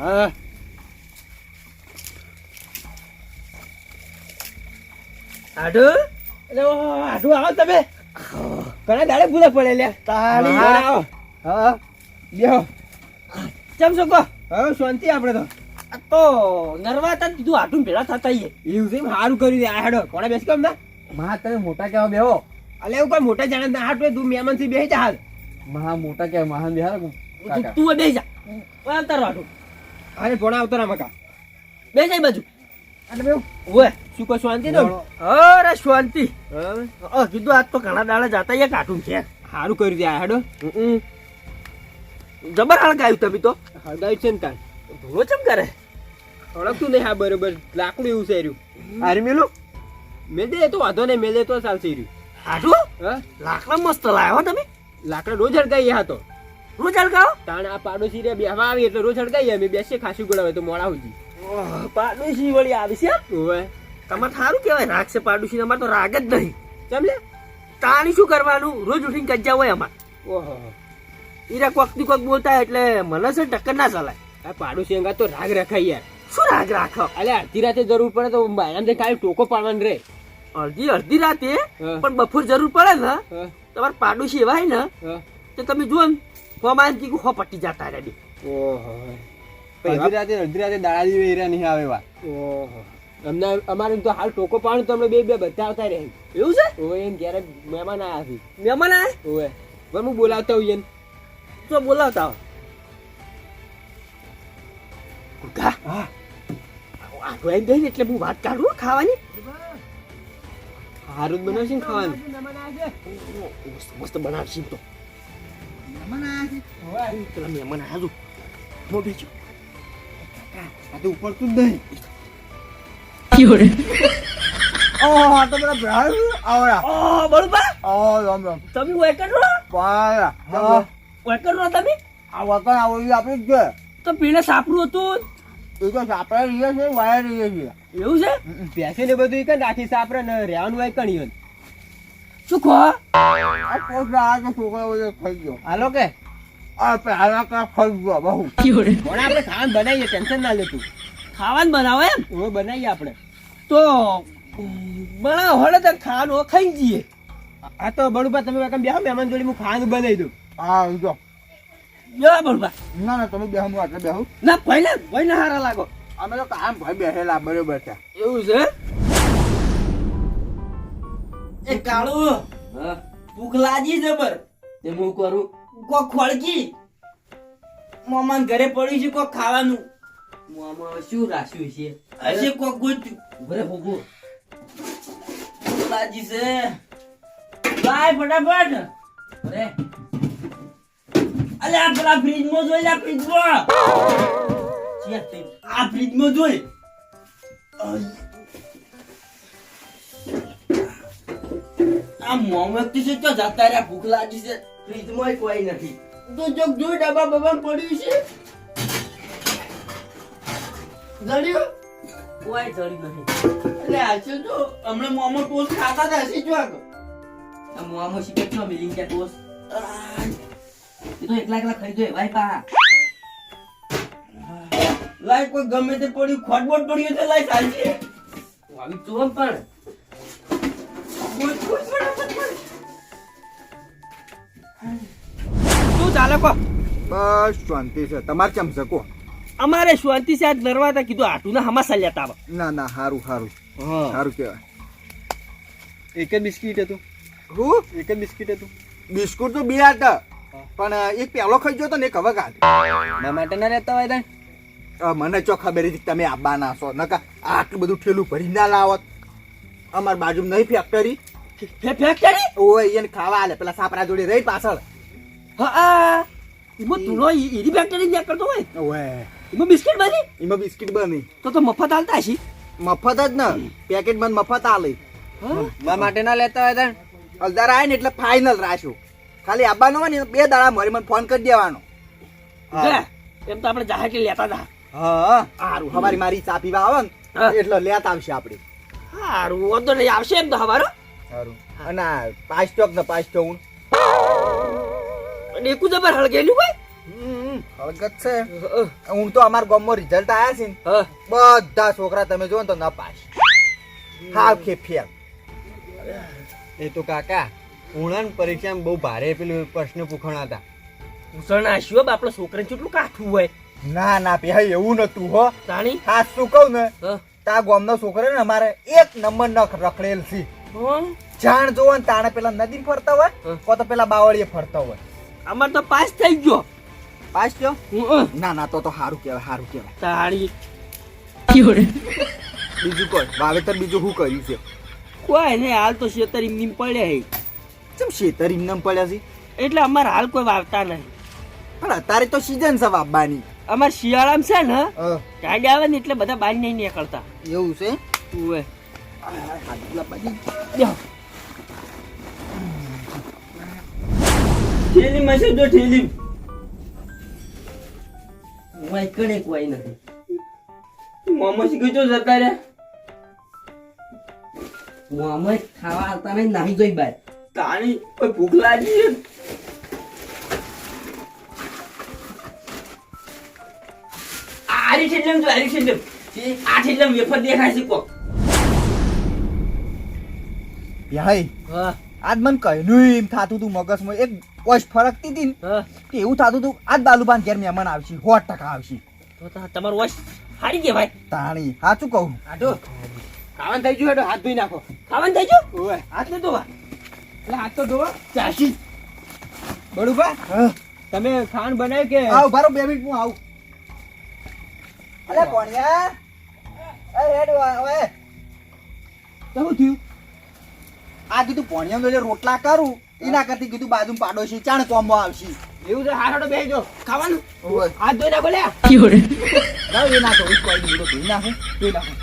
હા આડુ એટલે આડું આવો તમે ઘણા દાડે ભૂલા પડે લ્યા તાળી આવો હા બેહો ચમ છો કો હવે શાંતિ આપણે તો આ તો નરવા તા કીધું આટું ભેળા થતા આઈએ એવું છે સારું કર્યું દે આ હેડો કોણે બેસી કેમ ના મહા તમે મોટા કેવા બેહો અલે એવું કોઈ મોટા જાણે ના હાટવે તું મહેમાન થી બેસી જા હાલ મહા મોટા કેવા મહાન બેહાર તું બે જા તારું આટું અરે પોણા આવતો ના મકા બે જાય બાજુ એટલે બેવ ઓય શું કોઈ શાંતિ તો અરે શાંતિ હા કીધું આજ તો ઘણા દાડા જાતા આઈએ કાટું છે સારું કર્યું દે આ હેડો જબર હળગાયું તમે તો હળગાયું છે ને તાર ધોળો ચમ કરે ઓળખતું નહીં હા બરોબર લાકડું એવું છે રહ્યું હારે મેલું મેલ દે તો વાંધો નહીં મેલ દે તો ચાલશે રહ્યું આટું હા લાકડા મસ્ત લાવ્યો હો તમે લાકડા રોજ હળગાઈએ હા તો રોજ હળગાવો તાણ આ પાડોશી રે બેહવા આવી એટલે રોજ હળગાઈએ અમે બેસીએ ખાસું ગળાવે તો મોડા સુધી પાડોશી વળી આવી છે ઓવે તમારે સારું કેવાય રાગ છે પાડોશી અમારે તો રાગ જ નહીં કેમ લે તાણી શું કરવાનું રોજ ઉઠીને કજ્જા હોય અમારે ઓહો ઈરા કોક થી કોક બોલતા એટલે મને છે ટક્કર ના ચાલાય આ પાડોશી અંગા તો રાગ રખાય યાર શું રાગ રાખો અલે અડધી રાતે જરૂર પડે તો બાયરામ ખાલી ટોકો પાડવાનું રે અડધી રાતે હા. પણ બપોર જરૂર પડે ને હા, તમારે પાડોશી એવા હોય ને હા. તો તમે જુઓ ને ફોમાં કી હો પટ્ટી જતા રેડી ઓહો અડધી રાતે દાડા જેવી હીરા નહીં આવે વાત ઓહો અમને અમારે તો હાલ ટોકો પાડું તો અમે બે બધા આવતા રહે એવું છે ઓવે એને ઘેરે મહેમાન આયા છે મહેમાન આય ઓવે પણ હું બોલાવતા હોઈએ ને તો બોલાવતા હો ગુગા હા આ તો એમ દઈને એટલે હું વાત કાઢું હો ખાવાની હારું જ બનાવશે ને ખાવાનું મસ્ત મસ્ત બનાવશે એમ તો પેલા મહેમાન આયા છું મોઢી છું આ તો ઉપર તું જ નહીં ઓહો તો પેલા ભરાયું આવડા ઓ બળુબા રામ રામ તમે વેકર રહો પાયા વેકર રહો તમે આ વતન આવો આપણે જ છે તો પીણે સાપડું હતું એ તો સાપડા રહીએ છે વાયા રહીએ છીએ એવું છે ભેંસે ને બધું ઈ કણ રાખી સાપરે ને રહેવાનું હોય કણ શું ખો આ પોત આ તો છોકરા બધો ખાઈ ગયો હાલો કે આ પહેલા કા ખાઈ ગયો બહુ પણ આપણે ખાવાનું બનાવીએ ટેન્શન ના લેતું ખાવાનું બનાવો એમ હવે બનાવીએ આપણે તો બનાવો હળે તો ખાવાનું હવે ખાઈ જઈએ આ તો બળુબા તમે બેહો મહેમાન જોડે હું ખાવાનું બનાવી દઉં હા જો જો બળુબા ના ના તમે બેહો હું આટલે બેહું ના ભાઈ ને હારા લાગો અમે તો કામ ભાઈ બેહેલા બરોબર છે એવું છે એ કાળુ ભૂખ લાગી જબર તે હું કરું કોક ખોળકી મોમાન ઘરે પડ્યું છે કોક ખાવાનું મોમાં શું રાખ્યું છે હશે કોક ગોત્યું ભરે ભોગો ભૂખ લાગી છે લાય ફટાફટ અરે અલે આ પેલા ફ્રીજમાં જોઈ લે ફ્રીજમાં આ ફ્રીજમાં જોઈ આ મોમ વ્યક્તિ છે તો જતા રહ્યા ભૂખ લાગી છે ફ્રીજમાં કોઈ નથી તો જો જોઈ ડબ્બા બબા પડ્યું છે જડ્યું કોઈ જડી નહીં એટલે હાચે તો હમણાં મોમો ટોસ્ટ ખાતા હતા હશે જો આ મોમો શીખે છો મિલિંગ કે ટોસ્ટ એ તો એકલા એકલા ખાઈ જોઈએ ભાઈ પા લાઈ કોઈ ગમે તે પડ્યું ખોટબોટ પડ્યું છે લાઈ ચાલશે આવી ચોમ પણ શું ચાલે કો બસ શાંતિ છે તમારે કેમ છે કો અમારે શાંતિ છે આજ નરવાતા કીધું આટું ના હમાસા લેતા આવા ના ના સારું સારું હા સારું કહેવાય એક જ બિસ્કીટ હતું હું એક જ બિસ્કીટ હતું બિસ્કુટ તો બે હતા પણ એક પેલો ખાઈ ગયો તો ને એક હવે કાઢ ના માટે ના રહેતા હોય તને મને ચો ખબર હતી તમે આવવાના છો નકા આટલું બધું ઠેલું ભરી ના લાવત અમાર બાજુ નહીં ફેક્ટરી ફેક્ટરી ઓય એને ખાવા આલે પેલા સાપરા જોડે રહી પાછળ હા એમાં તુનો ઈરી ફેક્ટરી ત્યાં કરતો હોય ઓય એમાં બિસ્કિટ બની એમાં બિસ્કિટ બની તો મફત હાલતા હશી મફત જ ને પેકેટ બંધ મફત આલે મારા માટે ના લેતા હોય તને અલદાર આય ને એટલે ફાઇનલ રાખ્યું ખાલી આવવાનો હોય ને 2 દાડા મારી મને ફોન કરી દેવાનો એમ તો આપણે જાહેર કે લેતા હતા હા સારું હવારી મારી ચા પીવા આવે હા. ને એટલે લેતા આવશે આપણે સારું વાંધો નહીં આવશે એમ તો હવારો સારું અને પાંચ ચોક ને પાંચ ચોક અને એકું જબર હળગેલું ભાઈ હળગત છે હું તો અમારા ગામમાં રિઝલ્ટ આયા છે ને હા બધા છોકરા તમે જો ને તો ન પાસ હાવ કે ફેલ. એ તો કાકા ઉણાન પરીક્ષામાં બહુ ભારે પેલું પ્રશ્ન પૂછણા હતા. ઉસળ નાશ્યો બાપડો છોકરાને કેટલું કાઠું હોય ના ના પેહા એવું નતું હો. તાણી હા શું કહું ને હા તા ગામનો છોકરો ને અમારે એક નંબર ન રખડેલ છે. હં? જાણ જોવો ને તાણે પેલા નદી ફરતા હોય હા. કો તો પેલા બાવળીએ ફરતા હોય. અમાર તો પાસ થઈ ગયો પાસ થયો? હં. ના ના તો સારું કહેવાય સારું કહેવાય. તાણી બીજું કોઈ વાવેતર બીજું શું કર્યું છે? કોઈ ને હાલ તો શેતર એમ પડ્યા હે ચમ શેતર ઇમનામ પડ્યા છે એટલે અમારે હાલ કોઈ વાવતા નહીં. પણ અત્યારે તો સીઝન છે વાવવાની. અમાર શિયાળામાં છે ને હા, ગાડી આવે ને એટલે બધા બહાર નહીં નીકળતા. એવું છે. ઉવે. આટલા બાજી. બેહો. ઠેલી માં છે જો ઠેલી વાય કડે કોઈ નથી મોમો શીખ્યો છો જતા રે મોમો ખાવા આવતા નહીં નાહી જોઈ બાર તાણી કોઈ ભૂખ લાગી છે આરી ઠેલમ જો આરી ઠેલમ આ ઠેલમ વેફર દેખાય છે કોક ભાઈ હા આજ મને કહ્યું એમ થાતું તું મગજમાં એક વોશ ફરકતી હતી ને હા કે એવું થાતું તું આજ બાલુબાન ઘેર મહેમાન આવશે 100% આવશે. તો તમારું વોશ હારી કહેવાય. તાણી સાચું કહું. આટો ખાવાનું થઈ ગયું હેડો હાથ ધોઈ નાખો. ખાવાનું થઈ ગયું ઓય હાથ ને ધોવા એટલે હાથ તો ધોવા ચાસી બળુભા હા. તમે ખાવાનું બનાવ્યું કે આવ બારો 2 મિનિટ હું આવું. અલે કોણિયા એ રેડ ઓય શું થયું? આ કીધું પોણિયા જો રોટલા કરું એના કરતી કીધું બાજુ પાડોશી ચાણ કોમો આવશે. એવું છે હારો બેસજો ખાવાનું ઓય હાથ ધોઈ નાખો લે. લાવ એ નાખો કોઈ નહીં તો ધોઈ નાખું ધોઈ નાખું.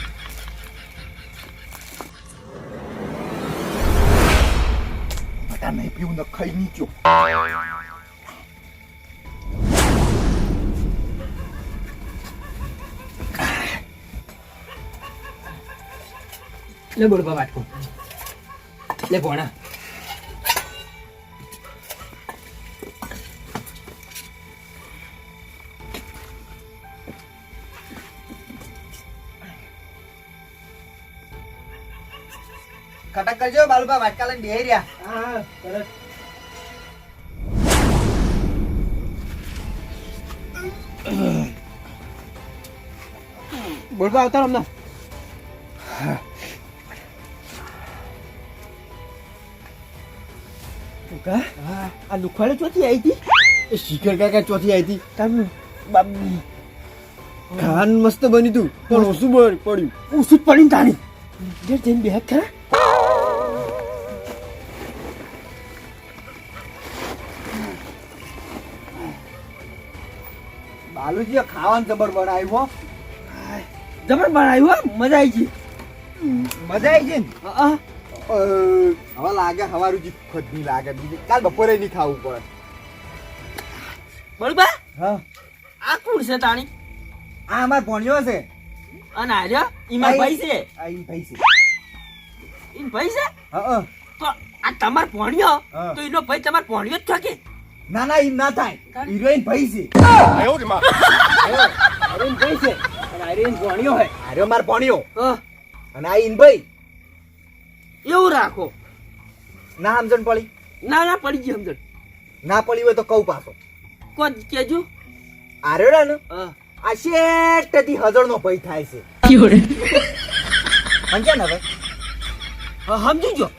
બટા નહીં પીવું ને ખાઈ નીચો. લે બળુભા વાટકો લે ભોણા કટક કરજો બાલુબા વાટકા લઈને બેહી રહ્યા. હા સરસ બળુભા આવતા રમના આ લુખવાડે ચોથી આવી હતી એ શિખર કાકા ચોથી આવી હતી. તમે ખાવાનું મસ્ત બન્યું તું પણ ઓછું પડ્યું. ઉસુત પડીને તાણી ઘેર જઈને બેહત ખરા. બાલુજી ખાવાનું જબર બનાવ્યું હો. જબર બનાવ્યું હો મજા આવી ગઈ. મજા આવી છે ને. હા હવે લાગે હવારુજી ખુદ નહીં લાગે બીજી કાલ બપોરે નહીં ખાવું પડે. બળુભા હા આ કોણ છે તાણી આ અમાર ભણ્યો છે. અને આર્યા ઈમાં ભાઈ છે આ ઈ ભાઈ છે. ઈ ભાઈ છે હા તો આ તમાર ભણ્યો હા. તો એનો ભાઈ તમાર ભણ્યો જ છે કે ના ના એમ ના થાય. હિરોઈન ભાઈ છે. આર્યન ભાઈ છે અને આર્યન ભણ્યો હે આર્યો માર ભણ્યો હા અને આ ઈન ભાઈ એવું રાખો. ના સમજણ પડી. ના ના પડી ગઈ સમજણ. ના પડી હોય તો કહું પાછો. કોણ કેજો આર્યો ને હા આ શેઠથી હજળનો ભય થાય છે. સમજ્યા ને હવે? હા સમજી ગયો.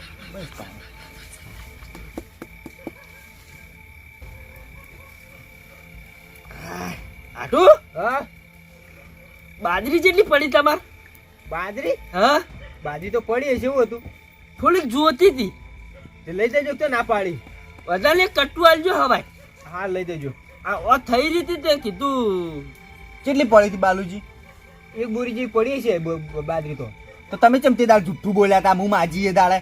આટુ હા બાજરી જેટલી પડી તમાર? બાજરી હા બાજરી તો પડી હશે. એવું હતું થોડીક જોતી હતી તે લઈ જજો તો ના પાડી. વધારે કટુ આલજો હવાય. હા લઈ જજો. આ ઓ થઈ રહી હતી તે કીધું કેટલી પડી હતી બાલુજી? એક બોરી જેવી પડી છે બાજરી તો તમે ચમ તે દાળ જુઠ્ઠું બોલ્યા હતા હું માજી એ દાડે.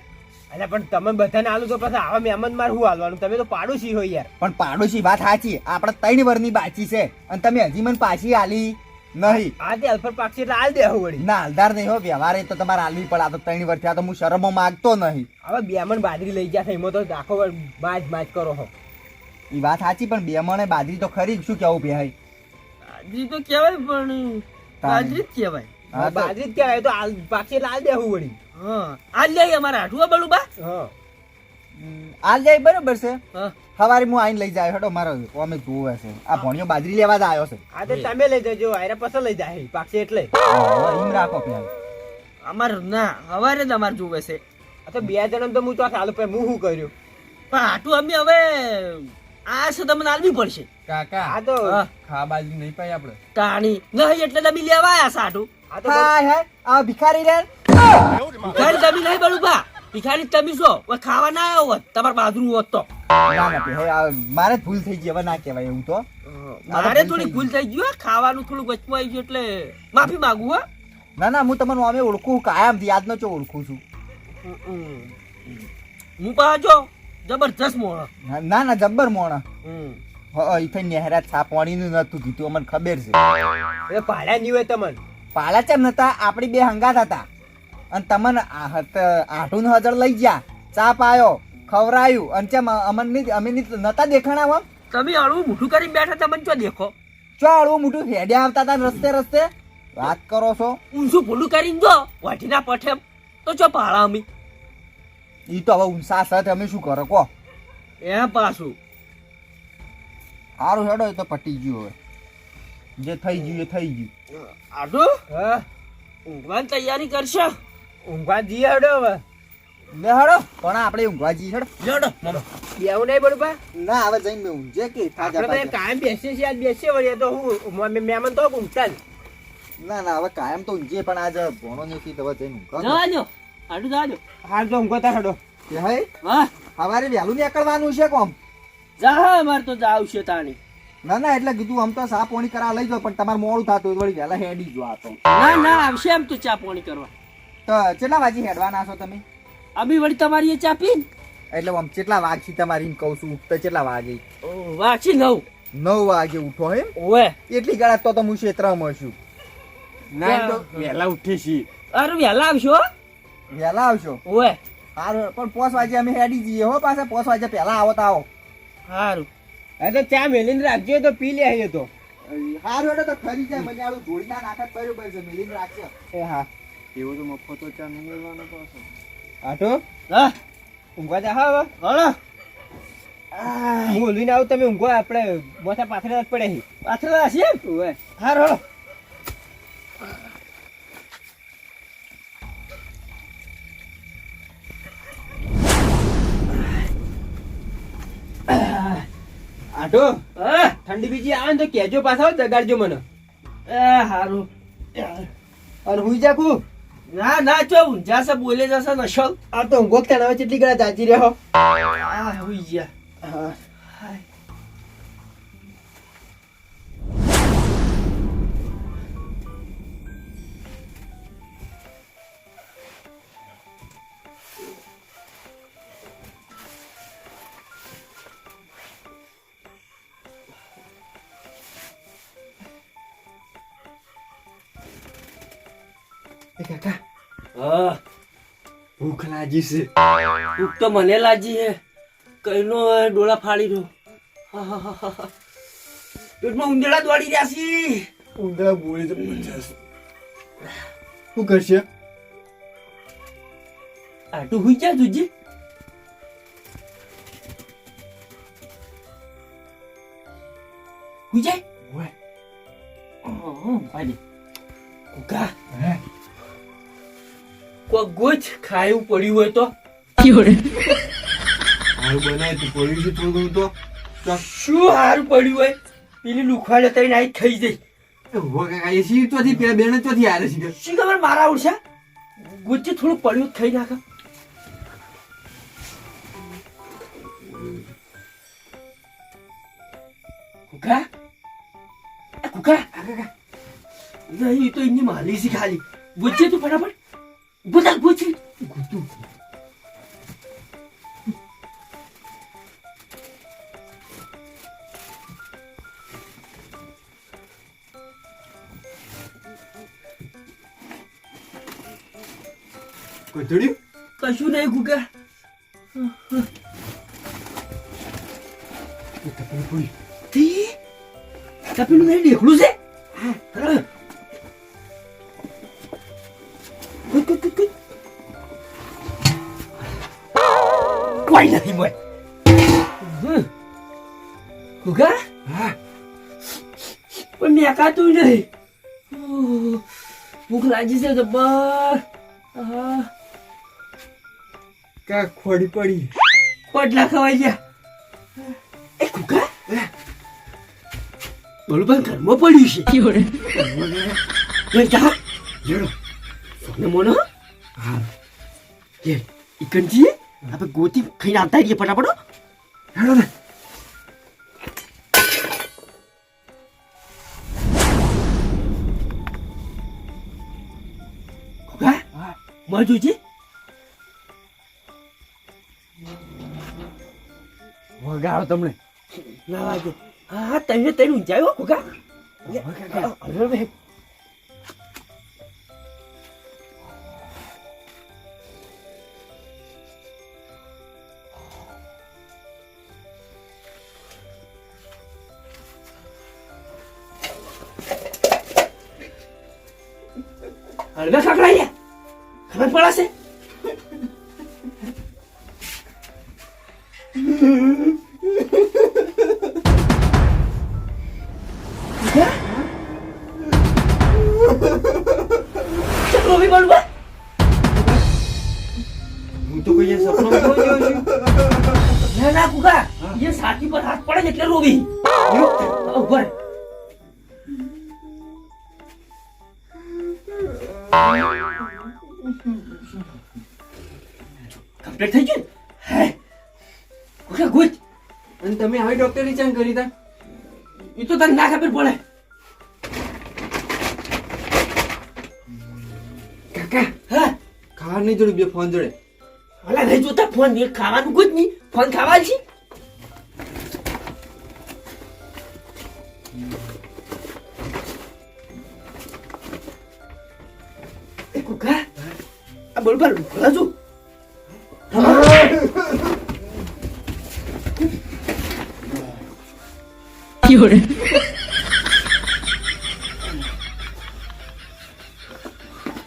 અરે પણ તમે બધાને આલું તો પછી આવા મહેમાન માર શું હાલવાનું? તમે તો પાડોશી હોય યાર. પણ પાડોશી વાત સાચી. આપણે 3 વર્ષની બાચી છે અને તમે હજી મને પાછી આલી નહીં. આ તે અલ્ફર પાક્ષી એટલે હાલ દે વળી. ના હાલદાર નહીં હો. વ્યવહારે તો તમારે આલવી પડે. આ તો 3 વર્ષ થયા તો હું શરમો માંગતો નહીં. હવે બેમન બાજરી લઈ ગયા છે એમાં તો આખો બાજ માજ કરો હો. એ વાત સાચી પણ બે મણે બાજરી તો ખરી શું કેવું ભાઈ બાજરી તો કહેવાય પણ બાજરી જ કહેવાય. હા, તો- બાજરી જ કહેવાય તો હાલ પાછી લાલ દેવું વળી. હા આ લે અમારા હાઠું હો બળુબા. હા હાલ જાય બરોબર છે. હા સવારે હું આઈને લઈ જાય હટો મારો અમે જોવે છે આ ભણ્યો બાજરી લેવા જ આવ્યો છે. આ તો તમે લઈ જજો આયરા પછી લઈ જાય પાછી એટલે હા, એમ રાખો પેલા. અમાર ના હવારે જ અમારે જોવે છે. આ તો બે જણા તો હું તો ચાલુ પે હું શું કર્યું પણ હાટું અમે હવે આ છે તમને આલવી પડશે. કાકા આ તો હા. ખા બાજરી નહીં પાઈ આપણે તાણી નહીં એટલે તમે લેવા આયા છે હાટું. આ તો હાય હાય આ ભિખારી રે ભિખારી તમે નહીં બળુબા. ભિખારી તમે છો ઓય ખાવા ના આવ્યો હોત તમારે બાજરું હોત તો. ના ના ભાઈ, આ મારે જ ભૂલ થઈ ગઈ હવે ના કહેવાય એવું તો. મારે થોડી ભૂલ થઈ ગયું હો. ખાવાનું થોડું વચમાં આવી ગયું એટલે માફી માંગુ હો. ના ના હું તમને અમે ઓળખું કાયમથી યાદ નો ઓળખું છું. હું પાછો જબરજસ્ત મોણો. ના ના જબ્બર મોણા ઇથે નેહરા છા પાણીનું નતું કીધું અમને ખબર છે. એ પાડ્યા નહીં હોય તમને પાલા ચેમ નતા આપણી બે હંગાત હતા અને તમને આઠું હજાર લઈ ગયા ચા પાયો ખવરાયું અને ચેમ અમને અમે નતા દેખાણા તમે હળવું મોઢું કરી બેઠા તમને ચો દેખો. ચાળું મોટું હેડ્યા આવતા હતા રસ્તે રસ્તે વાત કરો છો. ઊંચું ભૂલું કરીને જો વાઢીના પઠે તો ચો પાળા અમે. ઈ તો હવે ઊંસા સાથે અમે શું કરો કો. એ પાછું સારું હેડો એ તો પટી ગયું હવે જે થઈ ગયું એ થઈ ગયું. આટો હા ઊંઘવાની તૈયારી કરશો. ઊંઘવા જઈએ હડો હવે લે હેડો પણ આપણે ઊંઘવા જઈએ હેડો. જોડો મામા. બેવું નહીં બરોબર ના હવે જઈને ઊંઘે કે આપણે તો એ કાયમ બેસીએ છીએ આજ બેસીએ વળી એ તો હું મહેમાન તો ઊંઘતા જ ના ના હવે કાયમ તો ઊંઘીએ પણ આજે ભણો નથી તો હવે જઈને ઊંઘવા જવા દો આટું જવા દો. હાલ તો ઊંઘતા હડો કે હે વાહ સવારે વહેલું નીકળવાનું છે કોમ. જા અમારે તો જાવ છે તાણી. ના ના એટલે કીધું આમ તો સા પોણી કરા લઈ જાઓ પણ તમારે મોડું થતું હોય વળી વહેલા હેડી જો આ તો. ના ના આવશે એમ તો ચા પાણી કરવા. તો કેટલા વાગે હેડવાના છો તમે? અમે વળી તમારી એ ચા પીને એટલે આમ કેટલા વાગથી તમારી એમ કહું છું ઉઠતા કેટલા વાગે? વાંચી લઉં. 9 વાગે ઉઠો એમ? ઓવે એટલી ગળા તો હું ક્ષેત્રમાં છું. ના તો વહેલા ઉઠી છીએ અરે વહેલા આવશો હો. વહેલા આવશો ઓવે સારું પણ 5 વાગે અમે હેડી જઈએ હો પાછા 5 વાગે પહેલા આવો તો આવો. સારું. હા તો ચા મેલીને રાખજો તો પી લે એ તો સારું હેડો તો ખરી જાય મને આવું જોડી ના નાખત બરોબર છે મિલીને રાખજો. એ હા એવું તો મફતો ચા નહીં મળવાનો પાછો. આટો હા ઊંઘવા જા હા હળો. હું ઓલવીને આવું તમે ઊંઘો આપણે મોટા પાથરેલા જ પડે છે પાથરેલા છે એમ? ઓવે હારું હળો. આટો હા ઠંડી બીજી આવે ને તો કેજો પાછા જગાડજો મને એ હારું. અને હુઈ જાકું ના ના ચો ઊંઝાશે બોલે જશે નશો. આ તો ઊંઘો કે હવે કેટલી ગળા જાજી રહ્યો આ હોઈ ગયા. હા કાકા હા ભૂખ લાગી છે ભૂખ તો મને લાગી હે. કઈનો ડોળા ફાડી દો. પેટમાં ઉંદેડા દોડી રહ્યા છે. ઊંધા બોલે તો 50 શું કરશે આટું હુઈ જા તુજી. હુઈ જાય. ઓય ભાઈ કુકા કોઈ ગોચ ખાયું પડ્યું હોય તો હારું બનાય તું પડ્યું છે થોડું ઘણું તો શું હારું પડ્યું હોય. પેલી લુખવાડે તઈને આઈ ખાઈ જઈ. ઉભો કાકા એ સી ચોથી પેલા બેન ચોથી હારે છે શી ખબર મારા ઉડશે ગુચ્ચી થોડું પડ્યું જ ખાઈ નાખે. કુકા કુકા નહીં તો એની માલી છે ખાલી. ગુચ્ચી તું ફટાફટ બોલ ગુચ્ચી ગુતું. કોથળ્યું કશું નહીં કુકા. તપેલું નહીં દેખલું છે કુદ કુદ કુદ કુદ કોઈ નથી મોય કુકા પણ મેં કાતું નહીં ભૂખ લાગી છે જબર કા ખોડી પડી પોટલા ખવાઈ ગયા એ કુકા બોલું ઘરમાં પડ્યું છે જા જોડો સોને મોનો હા લે ઇકનજી આપણે ગોતી ખાઈને આવતા રહીએ ફટાફટ હેડો ને કુકા મોર જોજે વગાડો તમને ના વાગે હા તને તને ઊંચાયો કુકા અરે બે હળવે કાકડાયા ખબર પડાશે ચલો ભી બોલવા હું તો કોઈ સપનો જોયો છું ના ના કુકા એ સાથી પર હાથ પડે એટલે રોવી ઉપર કમ્પ્લીટ થઈ ગયું હે કુકા ગુડ અને તમે આવી ડોક્ટરી ચાંગ કરી તા એ તો તને ના ખબર પડે કાકા હા ખાવા નહીં જોડે બે ફોન જોડે ઓલા નહીં જોતા ફોન ને ખાવાનું ગુડ નહીં ફોન ખાવા છે એ કુકા આ બોલ બોલ રાજુ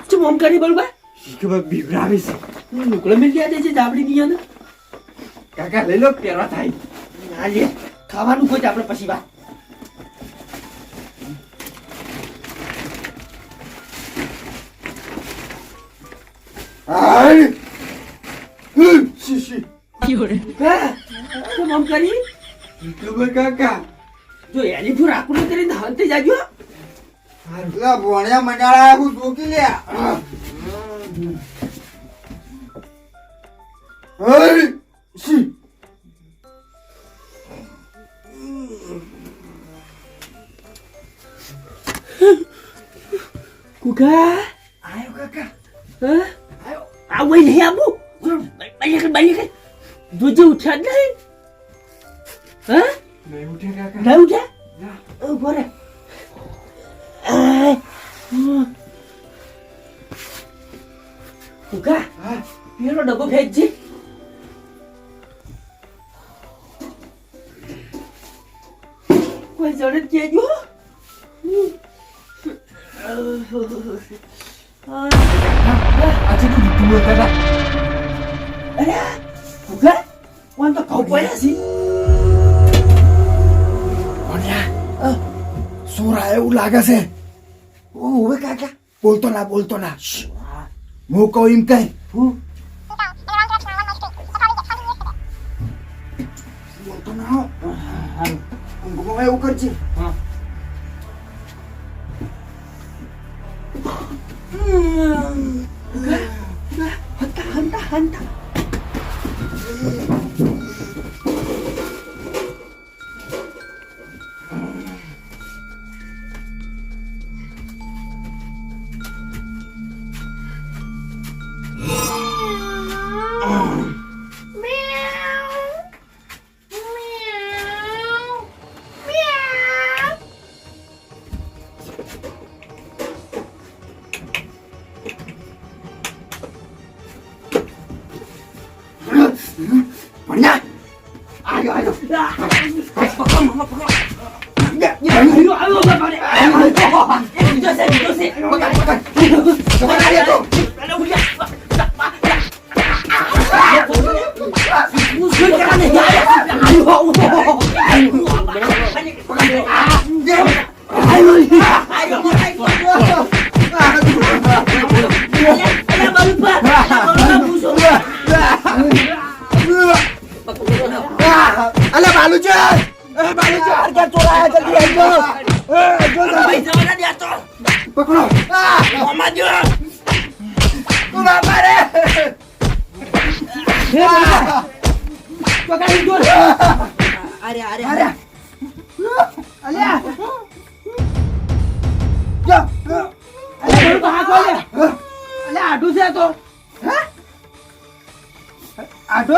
ચમ ઓમ કરી બોલ બા ખબર બીવરાવી છે નુકડે મિલ ગયા છે જાબડી ની ને કાકા લઈ લો પેલા થાય આ લે ખાવાનું કોઈ આપણે પછી વાત આય શીશી હા ચમ ઓમ કરી ખબર કાકા જો એની ફૂર આકડું કરીને હંતે જાજો પેલા ભોણિયા મંડાળા હું જોકી લ્યા આય શી કુકા આયો કાકા હા આયો આ વઈ નહીં આબુ બાઈ કે જોજે ઉઠ્યા જ નહીં હા નહીં ઉઠે કાકા ના ઉઠ્યા ઉભો રે કુકા પેલો ડબ્બો ફેંકજે કોઈ જણ જ કેજો આજે તો દીકરી કાકા અરે કુકા કોણ તો ખાવ પડ્યા છે ભોણિયા સોરા એવું લાગે છે ઓ હવે કાકા બોલતો ના હું કહું એમ કઈ બોલતો ના હો ઊંઘમાં એવું કરજે હંતા અલે બાલુજી બાલુજી હરકત ચોરાયા જલ્દી આવજો પકડો તું બાપા રે પકડી દો અરે અરે અરે અલ્યા જો અલે બળું હા કોલે અલે આડું છે તો હે આડો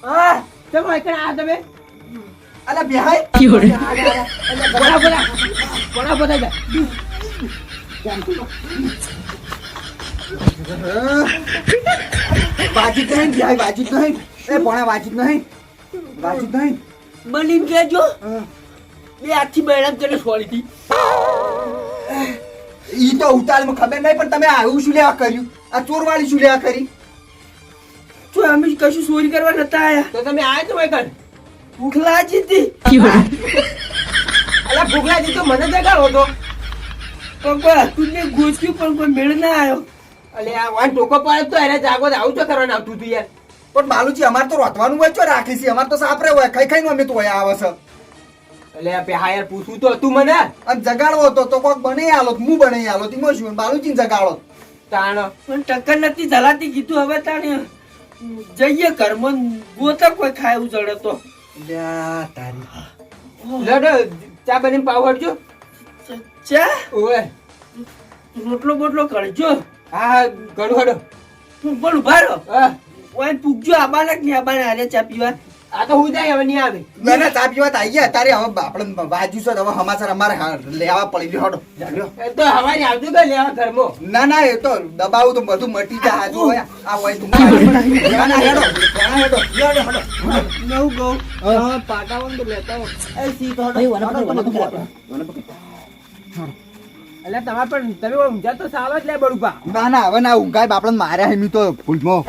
હા ચલો એકણ આ તમે અલે બેહાય બોલા બોલા બોલા બોલા જા વાજીત નહીં બેહાય વાજીત નહીં એ પોણા વાજીત નહીં વાજીત નહીં બની કેજો બે આખી બેડમ તને છોડી હતી ઈ તો ઉતાળમાં ખબર નહીં પણ તમે આવું શું લેવા કર્યું આ ચોરવાળી શું લેવા કરી તો અમે કશું ચોરી કરવા નતા આયા તો તમે આયા તો એકણ ભૂખલાજી હતી અલા ભૂખલાજી તો મને જગાડો તો પણ કોઈ હતું ને ગોચ્યું પણ કોઈ મેળ ના આવ્યો અલે આ વાન ટોકો પાડે તો એને જાગો આવું તો કરવાનું આવતું તું યાર પણ બાલુજી અમાર તો રોતવાનું હોય ચો રાખી છે અમાર તો સાપરે હોય ખાઈ ખાઈને અમે તો હોય આવે છે અલે આ પેહા યાર પૂછવું તો હતું મને અને જગાડવો હતો તો કોક બને આલો હું બને આલો તીમો શું બાલુજી જગાડો તાણ પણ ટક્કર નથી ધલાતી કીધું હવે તાણે જઈએ ઘરમાં ગોતા કોઈ ખાય એવું જડે તો તારી લડો ચા બની પાવ હટજો ચા ઓય રોટલો બોટલો કરજો હા ઘણું હડો હું પણ ઉભા રહો હા ઓય પૂછજો આબાના કે નહીં આબાના હાલે ચા પીવા આ તો હું જાય હવે નહીં આવે ના ના ચા પીવા તો આઈ ગયા તારે હવે આપણે વાજુ છે હવે સમાચાર અમારે લેવા પડી ગયો હડો જાડ્યો એ તો હવારે આવજો તો લેવા ઘરમાં ના ના એ તો દબાવું તો બધું મટી જાય હાજુ હોય આ હોય તું ના ના હેડો હેડો હેડો નવું ગો પાટાવન તો લેતા હો એ સીધો હડો એટલે તમારે પણ તમે ઊંઝા તો સાવ જ લે બળુપા ના ના હવે ના ઊંઘાય બાપડને માર્યા હે મી તો ભૂલમાં